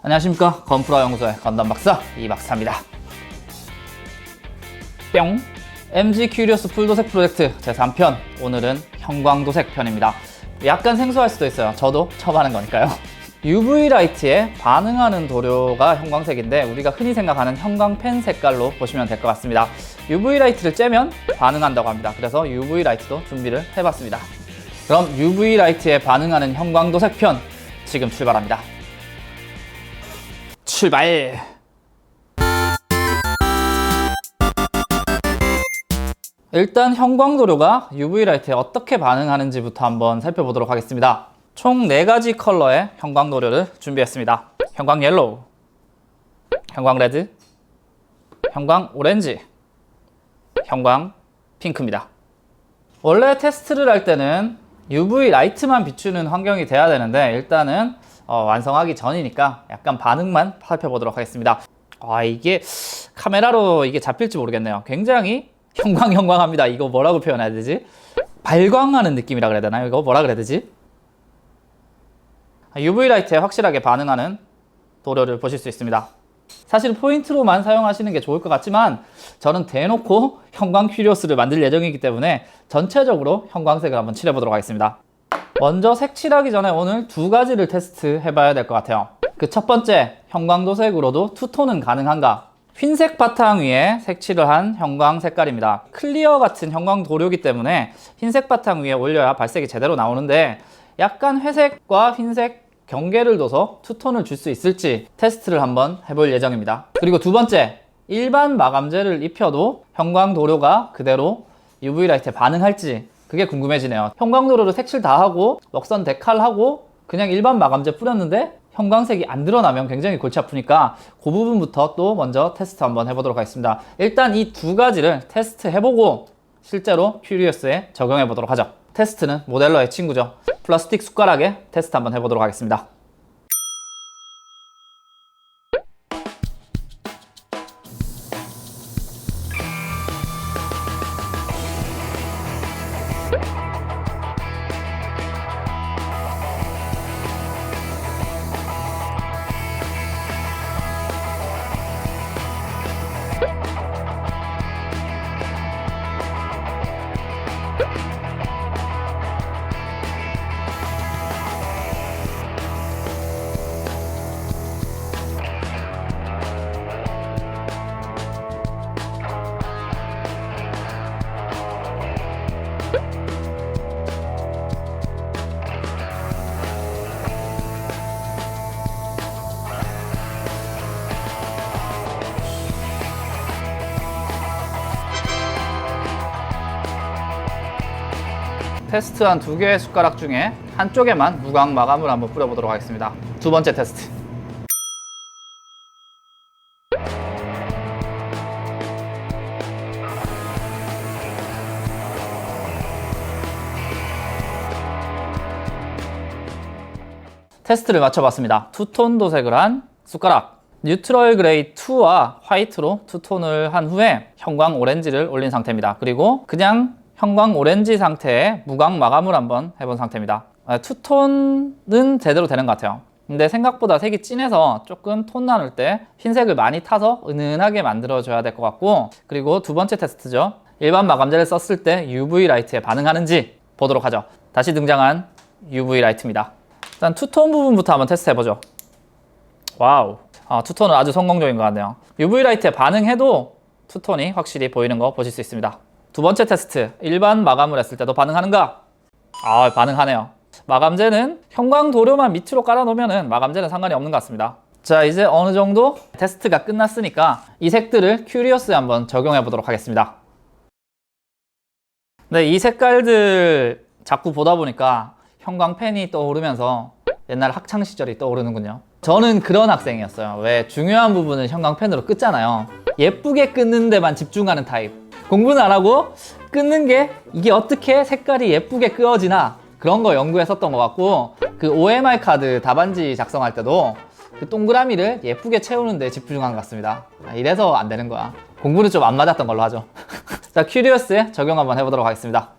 안녕하십니까, 건프라 연구소의 건담 박사 이 박사입니다. 뿅! MG 큐리오스 풀도색 프로젝트 제3편, 오늘은 형광도색 편입니다. 약간 생소할 수도 있어요. 저도 처음 하는 거니까요. UV 라이트에 반응하는 도료가 형광색인데 우리가 흔히 생각하는 형광펜 색깔로 보시면 될 것 같습니다. UV 라이트를 쬐면 반응한다고 합니다. 그래서 UV 라이트도 준비를 해봤습니다. 그럼 UV 라이트에 반응하는 형광도색 편 지금 출발합니다. 출발! 일단 형광도료가 UV 라이트에 어떻게 반응하는지부터 한번 살펴보도록 하겠습니다. 총 4가지 컬러의 형광도료를 준비했습니다. 형광 옐로우, 형광 레드, 형광 오렌지, 형광 핑크입니다. 원래 테스트를 할 때는 UV 라이트만 비추는 환경이 돼야 되는데 일단은 완성하기 전이니까 약간 반응만 살펴보도록 하겠습니다. 이게 카메라로 이게 잡힐지 모르겠네요. 굉장히 형광합니다. 이거 뭐라고 표현해야 되지? 발광하는 느낌이라 그래야 되나요? 이거 뭐라 그래야 되지? UV 라이트에 확실하게 반응하는 도료를 보실 수 있습니다. 사실 포인트로만 사용하시는 게 좋을 것 같지만 저는 대놓고 형광 큐리오스를 만들 예정이기 때문에 전체적으로 형광색을 한번 칠해보도록 하겠습니다. 먼저 색칠하기 전에 오늘 2가지를 테스트 해봐야 될 것 같아요. 그 첫 번째, 형광도색으로도 투톤은 가능한가? 흰색 바탕 위에 색칠을 한 형광 색깔입니다. 클리어 같은 형광 도료이기 때문에 흰색 바탕 위에 올려야 발색이 제대로 나오는데 약간 회색과 흰색 경계를 둬서 투톤을 줄 수 있을지 테스트를 한번 해볼 예정입니다. 그리고 두 번째, 일반 마감재를 입혀도 형광 도료가 그대로 UV 라이트에 반응할지 그게 궁금해지네요. 형광 도료를 색칠 다 하고 먹선 데칼하고 그냥 일반 마감재 뿌렸는데 형광색이 안 드러나면 굉장히 골치 아프니까 그 부분부터 또 먼저 테스트 한번 해보도록 하겠습니다. 일단 이 2가지를 테스트 해보고 실제로 큐리오스에 적용해 보도록 하죠. 테스트는 모델러의 친구죠. 플라스틱 숟가락에 테스트 한번 해보도록 하겠습니다. 테스트한 2개의 숟가락 중에 한쪽에만 무광 마감을 한번 뿌려보도록 하겠습니다. 두 번째 테스트. 테스트를 마쳐봤습니다. 투톤 도색을 한 숟가락. 뉴트럴 그레이 2와 화이트로 투톤을 한 후에 형광 오렌지를 올린 상태입니다. 그리고 그냥 형광 오렌지 상태의 무광 마감을 한번 해본 상태입니다. 투톤은 제대로 되는 것 같아요. 근데 생각보다 색이 진해서 조금 톤 나눌 때 흰색을 많이 타서 은은하게 만들어줘야 될 것 같고, 그리고 두 번째 테스트죠. 일반 마감재를 썼을 때 UV 라이트에 반응하는지 보도록 하죠. 다시 등장한 UV 라이트입니다. 일단 투톤 부분부터 한번 테스트 해보죠. 와우, 투톤은 아주 성공적인 것 같네요. UV 라이트에 반응해도 투톤이 확실히 보이는 거 보실 수 있습니다. 두 번째 테스트, 일반 마감을 했을 때도 반응하는가? 반응하네요. 마감재는 형광 도료만 밑으로 깔아놓으면 마감재는 상관이 없는 것 같습니다. 자, 이제 어느 정도 테스트가 끝났으니까 이 색들을 큐리오스에 한번 적용해 보도록 하겠습니다. 네, 이 색깔들 자꾸 보다 보니까 형광펜이 떠오르면서 옛날 학창시절이 떠오르는군요. 저는 그런 학생이었어요. 왜 중요한 부분을 형광펜으로 끄잖아요. 예쁘게 끄는 데만 집중하는 타입. 공부는 안 하고 끄는 게 이게 어떻게 색깔이 예쁘게 끄어지나 그런 거 연구했었던 것 같고, 그 OMR 카드 답안지 작성할 때도 그 동그라미를 예쁘게 채우는 데 집중한 것 같습니다. 이래서 안 되는 거야. 공부는 좀 안 맞았던 걸로 하죠. 자, 큐리오스에 적용 한번 해보도록 하겠습니다.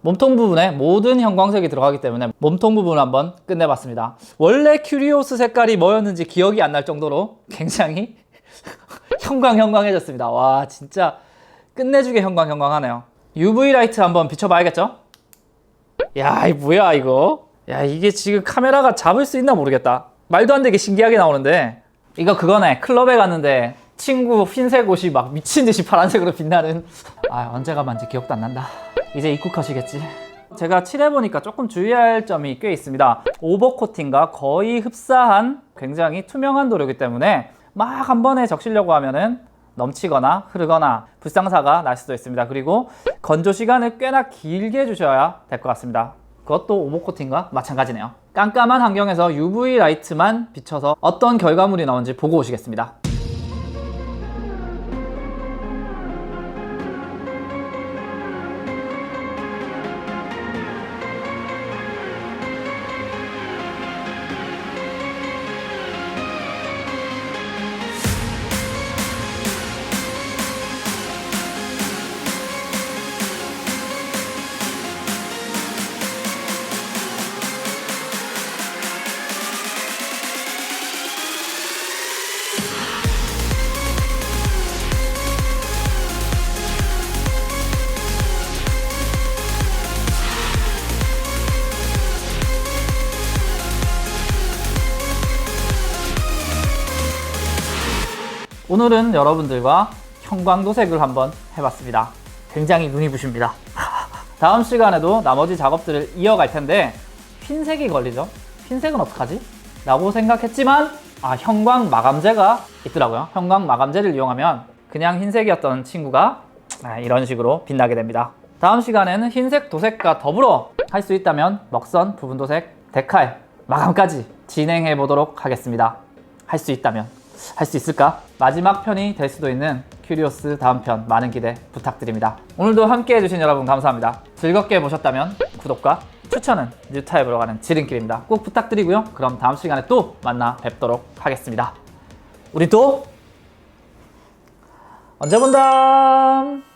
몸통 부분에 모든 형광색이 들어가기 때문에 몸통 부분을 한번 끝내봤습니다. 원래 큐리오스 색깔이 뭐였는지 기억이 안 날 정도로 굉장히 형광해졌습니다. 와, 진짜 끝내주게 형광하네요. UV 라이트 한번 비춰봐야겠죠? 야, 이 뭐야 이거? 야, 이게 지금 카메라가 잡을 수 있나 모르겠다. 말도 안 되게 신기하게 나오는데, 이거 그거네. 클럽에 갔는데 친구 흰색 옷이 막 미친 듯이 파란색으로 빛나는. 아, 언제 가만지 기억도 안 난다. 이제 입국하시겠지. 제가 칠해보니까 조금 주의할 점이 꽤 있습니다. 오버코팅과 거의 흡사한 굉장히 투명한 도료이기 때문에 막 한 번에 적시려고 하면은 넘치거나 흐르거나 불상사가 날 수도 있습니다. 그리고 건조 시간을 꽤나 길게 해주셔야 될 것 같습니다. 그것도 오버코팅과 마찬가지네요. 깜깜한 환경에서 UV 라이트만 비춰서 어떤 결과물이 나오는지 보고 오시겠습니다. 오늘은 여러분들과 형광도색을 한번 해봤습니다. 굉장히 눈이 부십니다. 다음 시간에도 나머지 작업들을 이어갈 텐데 흰색이 걸리죠? 흰색은 어떡하지? 라고 생각했지만 형광 마감제가 있더라고요. 형광 마감제를 이용하면 그냥 흰색이었던 친구가 이런 식으로 빛나게 됩니다. 다음 시간에는 흰색 도색과 더불어 할 수 있다면 먹선, 부분 도색, 데칼, 마감까지 진행해 보도록 하겠습니다. 할 수 있다면. 할 수 있을까? 마지막 편이 될 수도 있는 큐리오스 다음 편 많은 기대 부탁드립니다. 오늘도 함께 해주신 여러분 감사합니다. 즐겁게 보셨다면 구독과 추천은 뉴타입으로 가는 지름길입니다. 꼭 부탁드리고요. 그럼 다음 시간에 또 만나 뵙도록 하겠습니다. 우리 또 언제 본담!